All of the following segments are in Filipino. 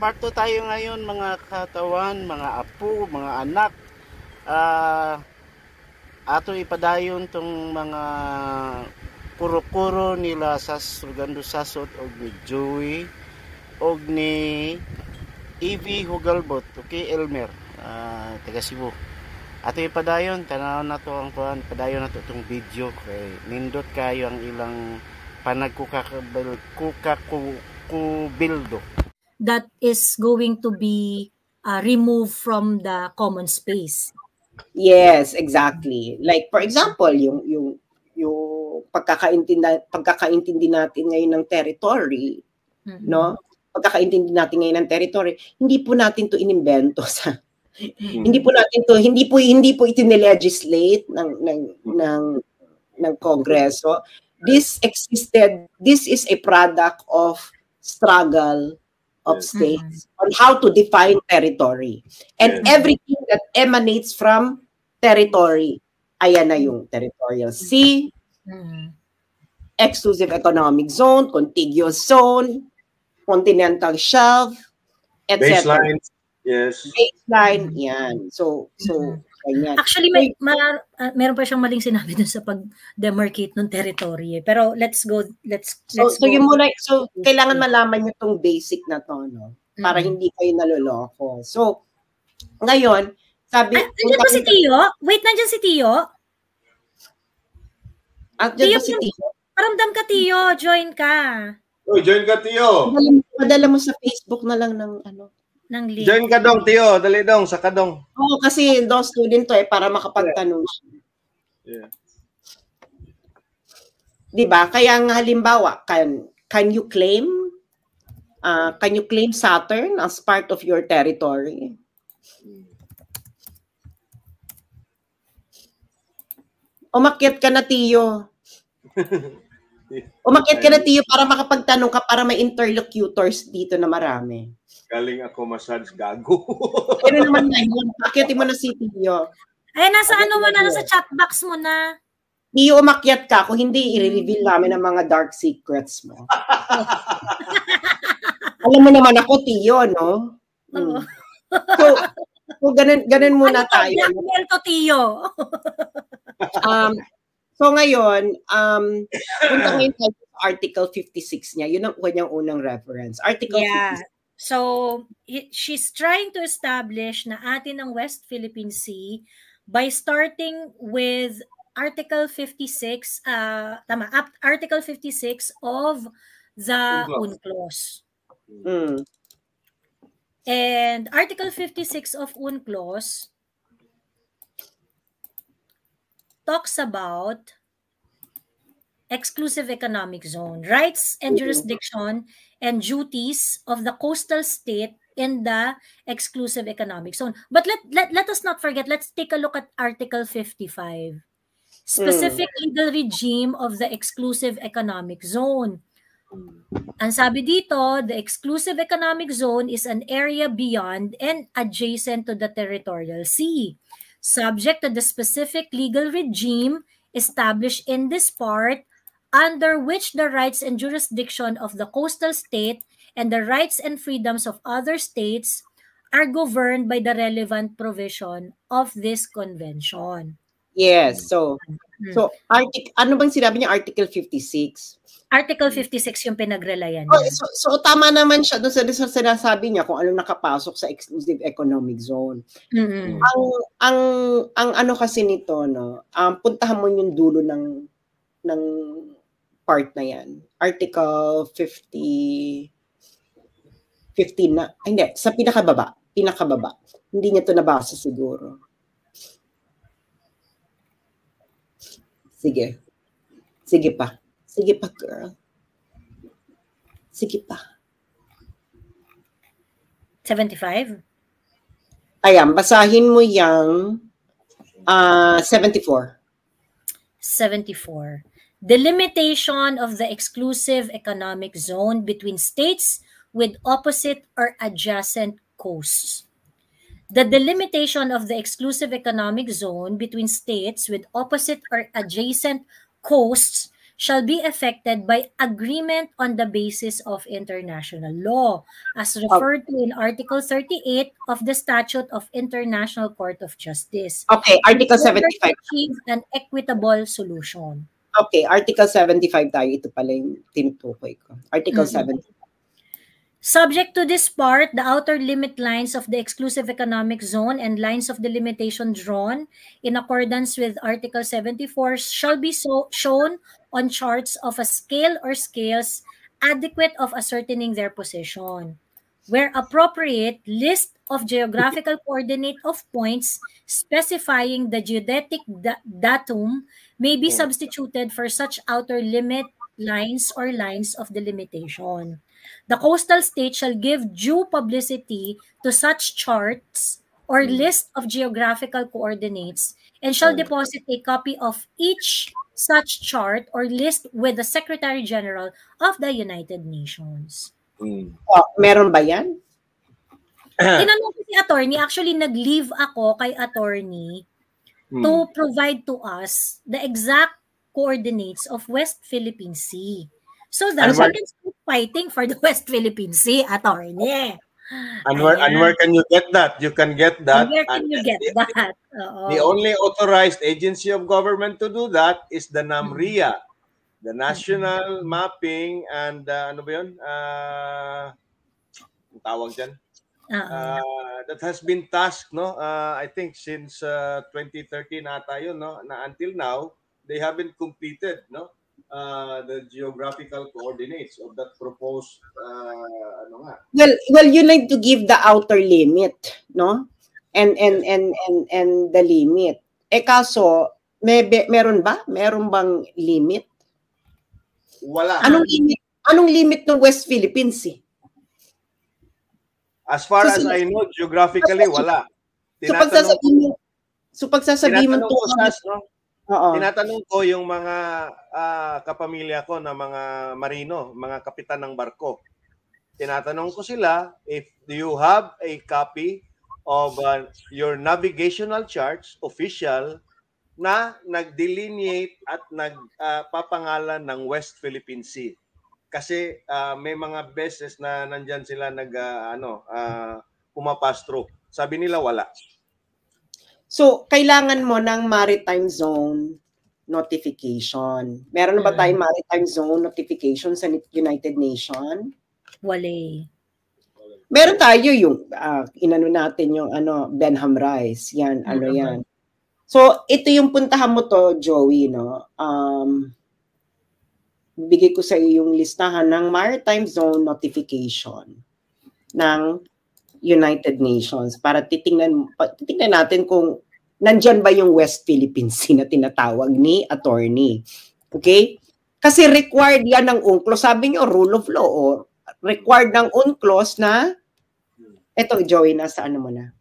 Part 2 tayo ngayon mga katawan, mga apo, mga anak. Ato ipadayon tong mga kuro-kuro nila sa Surgando Sasot og ni Joey og ni Evie Hugalbot, okay, Elmer, taga Cebu. Ato ipadayon, tanaw na to ang kuan, padayon na to itong video kay nindot kayo ang ilang panagkukakubildo that is going to be removed from the common space. Yes, exactly. Like for example, yung pagkakaintindi natin ngayon ng territory, no? Pagkakaintindi natin ngayon ng territory, hindi po natin to inimbento sa hindi po itinelegislate ng Kongreso. This existed. This is a product of struggle of states on how to define territory. And everything that emanates from territory, ayan na yung territorial sea, exclusive economic zone, contiguous zone, continental shelf, etc. Baseline, yes. Baseline, yan. So ganyan. Actually, meron pa siyang maling sinabi dun sa pag-demarcate ng territory. Pero let's go. So yung muna, so kailangan malaman niyo tong basic na to, no? Para hindi kayo naloloko. So, ngayon, sabi... Nandiyan ba si Tio? Wait, nandiyan si Tio? Nandiyan ba si Tio? Paramdam ka, Tio. Join ka. Oh, join ka, Tio. Padala mo sa Facebook na lang ng ano. Ng link. Join ka dong, Tio. Dali dong, sa kadong. Oo, kasi daw student to para makapagtanong siya. Yeah. Diba? Kaya nga halimbawa, can you claim Saturn as part of your territory? Umakyat ka na, Tio. Umakyat ka na, Tio, para makapagtanong ka, para may interlocutors dito na marami. Galing ako massage, gago. Pero naman na yun. Akyatin mo na si Tio. Ay, nasa ano mo na, nasa chat box mo na. Tio, umakyat ka. Kung hindi, i-reveal namin ang mga dark secrets mo. Alam mo naman ako, Tio, no? So ganun muna tayo. Blackmail to, Tio. So ngayon, punta ngayon tayo sa Article 56 niya. Yun ang kanyang unang reference. Article 56. So, she's trying to establish na atin ang West Philippine Sea by starting with Article 56, Article 56 of the UNCLOS. And Article 56 of UNCLOS talks about exclusive economic zone, rights and jurisdiction and duties of the coastal state in the exclusive economic zone. But let us not forget, let's take a look at Article 55. Specific legal regime of the exclusive economic zone. Ang sabi dito, the exclusive economic zone is an area beyond and adjacent to the territorial sea, subject to the specific legal regime established in this part, under which the rights and jurisdiction of the coastal state and the rights and freedoms of other states are governed by the relevant provision of this convention. Yes, so ano bang sinabi niya, Article 56? Article 56 yung pinagrelayan niya. So tama naman siya doon sa sinasabi niya kung ano nakapasok sa exclusive economic zone. Ang ano kasi nito, no, puntahan mo yung dulo ng part na yan. Article 15 na, hindi, sa pinakababa. Hindi niya to nabasa siguro. Sige pa, girl. Sige pa. 75? Ayan, basahin mo yung 74. 74. The limitation of the exclusive economic zone between states with opposite or adjacent coasts. The delimitation of the exclusive economic zone between states with opposite or adjacent coasts shall be effected by agreement on the basis of international law, as referred to in Article 38 of the Statute of International Court of Justice, Okay, Article in order to 75. achieve an equitable solution. Okay, Article 75 tayo. Ito pala yung tinutukoy ko. Article 75. Subject to this part, the outer limit lines of the exclusive economic zone and lines of delimitation drawn in accordance with Article 74 shall be shown on charts of a scale or scales adequate of ascertaining their position. Where appropriate, list of geographical coordinate of points specifying the geodetic datum may be substituted for such outer limit lines or lines of delimitation. The coastal state shall give due publicity to such charts or list of geographical coordinates and shall deposit a copy of each such chart or list with the Secretary General of the United Nations. Oh, meron ba yan? Tinanong ko si attorney, actually nag-leave ako kay attorney to provide to us the exact coordinates of West Philippine Sea. So that we can start fighting for the West Philippine Sea, attorney. And where can you get that? You can get that. And where can you get that? The only authorized agency of government to do that is the NAMRIA, the National Mapping and ano ba yun? Ang tawag dyan? That has been tasked, no? I think since 2013 ata yun, no? Na until now, they haven't completed, no? The geographical coordinates of that proposed ano nga. Well, you need to give the outer limit, no? And the limit. Kaso meron ba? Meron bang limit? Wala. Anong limit ng West Philippines Sea? As far as I know, geographically wala. So pagsasabihin mo to, tinatanong ko yung mga kapamilya ko na mga marino, mga kapitan ng barko. Tinatanong ko sila if you have a copy of your navigational charts, official, na nag-delineate at nagpapangalan ng West Philippine Sea. Kasi may mga beses na nandyan sila pumapastro. Sabi nila wala. So, kailangan mo ng maritime zone notification. Meron ba tayong maritime zone notification sa United Nations? Wala. Meron tayo yung inano natin yung Benham Rice. Yan, yan. So, ito yung puntahan mo to, Joey, no? Bigay ko sa iyo yung listahan ng maritime zone notification ng United Nations para titingnan natin kung nandyan ba yung West Philippine Sea na tinatawag ni attorney. Okay? Kasi required yan ng UNCLOS. Sabi nyo, rule of law or required ng UNCLOS na eto, Joey, nasa ano mo na?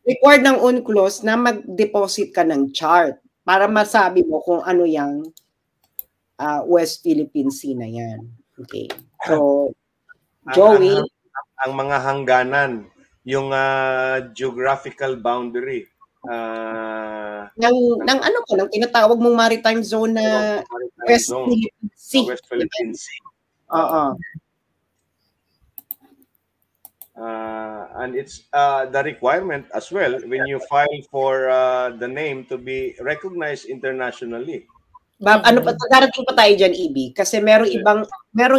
Required ng UNCLOS na mag-deposit ka ng chart para masabi mo kung ano yung West Philippine Sea na yan. Okay. So, Joey, ang mga hangganan, yung geographical boundary ng tinatawag mong maritime zone na West Philippine Sea. West Philippine Sea. And it's the requirement as well when you file for the name to be recognized internationally. Darating pa tayo dyan, EB, kasi merong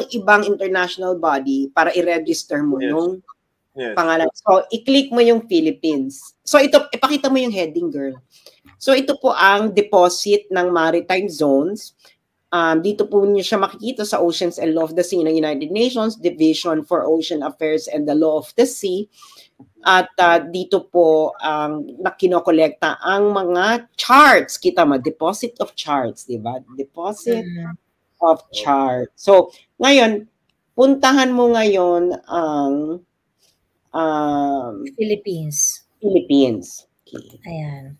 ibang international body para i-register mo yung pangalan. So, i-click mo yung Philippines. So, ito, ipakita mo yung heading, girl. So, ito po ang deposit ng maritime zones. Dito po niyo siya makikita sa Oceans and Law of the Sea ng United Nations, Division for Ocean Affairs and the Law of the Sea. At dito po kinokolekta ang mga charts. Kita mo, deposit of charts, di ba? Deposit of charts. So, ngayon, puntahan mo ngayon ang Philippines. Okay. Ayan.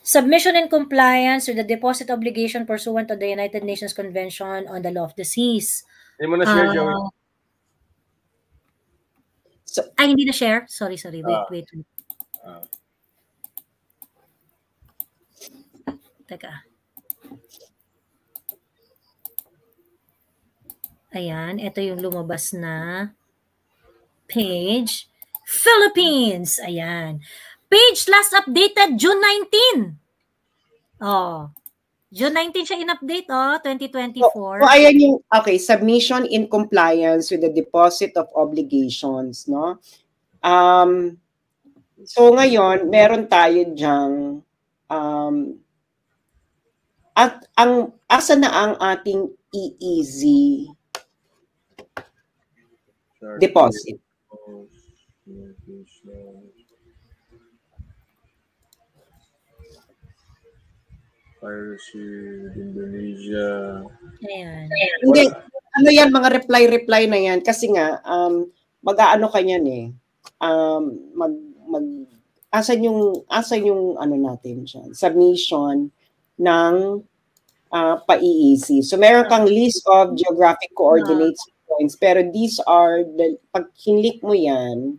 Submission and compliance with the deposit obligation pursuant to the United Nations Convention on the Law of the Seas. Hindi mo na-share, Joey. Hindi na-share? Sorry. Wait. Teka. Ayan, ito yung lumabas na page. Philippines! Ayan. Page last updated June 19. Oh. June 19 siya in-update, 2024. So ayan yung, okay, submission in compliance with the deposit of obligations, no? So ngayon, meron tayo dyang, at asa na ang ating EEZ deposit? Piracy, Indonesia. Ayan. Hindi, ano yan, mga reply na yan. Kasi nga, mag-aano ka yan eh. Asan yung ano natin dyan? Submission ng pa-EEZ. So, meron kang list of geographic coordinates points. Pero these are, pag hinlik mo yan,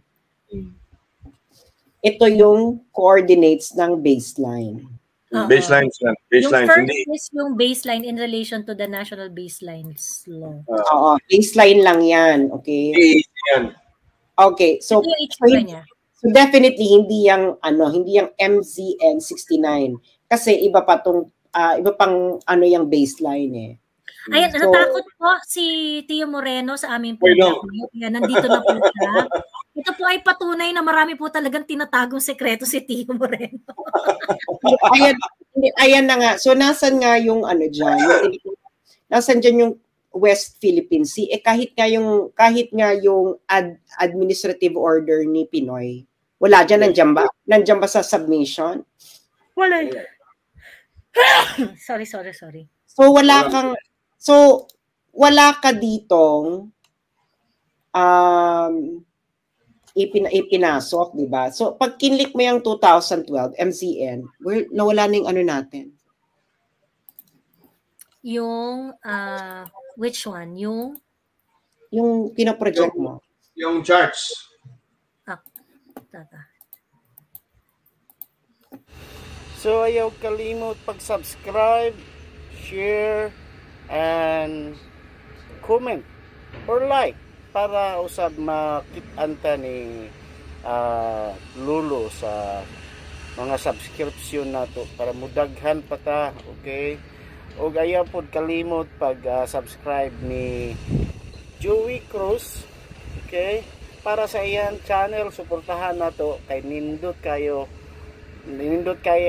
ito yung coordinates ng baseline. Baselines lang. Yung Baselines. first Hindi. is yung baseline in relation to the National Baselines Law. Oo, baseline lang yan. Okay? Yan. Okay, so, Ito yung itsura niya. so definitely hindi yung MZN 69 kasi iba pang ano yung baseline eh. Ayan, So, natakot po si Tio Moreno sa aming program. Yan, nandito na po siya. Ito po ay patunay na marami po talagang tinatagong sekreto si Tio Moreno. ayan na nga. So nasan nga yung ano diyan? Nasan diyan yung West Philippine Sea? Kahit nga yung administrative order ni Pinoy. Wala diyan, nandiyan ba sa submission? Wala. Sorry. So wala ka ditong ipinasok, di ba? So pag kinlik mo yung 2012 MCN, nawala na yung ano natin. Yung which one? Yung pinaproject mo. Yung charts. Tata. So ayaw kalimot pag-subscribe, share, and comment or like para usab makit-anta ni Lulo sa mga subscription nato para mudaghan pa ta, okay? Og ayaw pod kalimot pag-subscribe ni Joey Cruz, okay? Para sa iyan channel, suportahan nato kay nindot kayo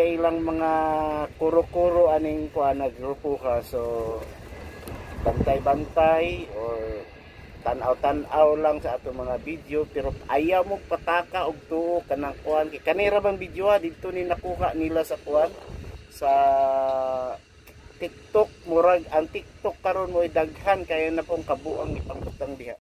ilang mga kuro-kuro aning kuan nagrupo ka, so bantay-bantay or tanaw-tanaw lang sa ato mga video, pero ayaw mo pataka og tuo kanang kuan kanira bang video dito ni nakuha nila sa kuan sa TikTok. Murag ang TikTok karon mo idaghan kaya na pong kabuang ipangutang diha.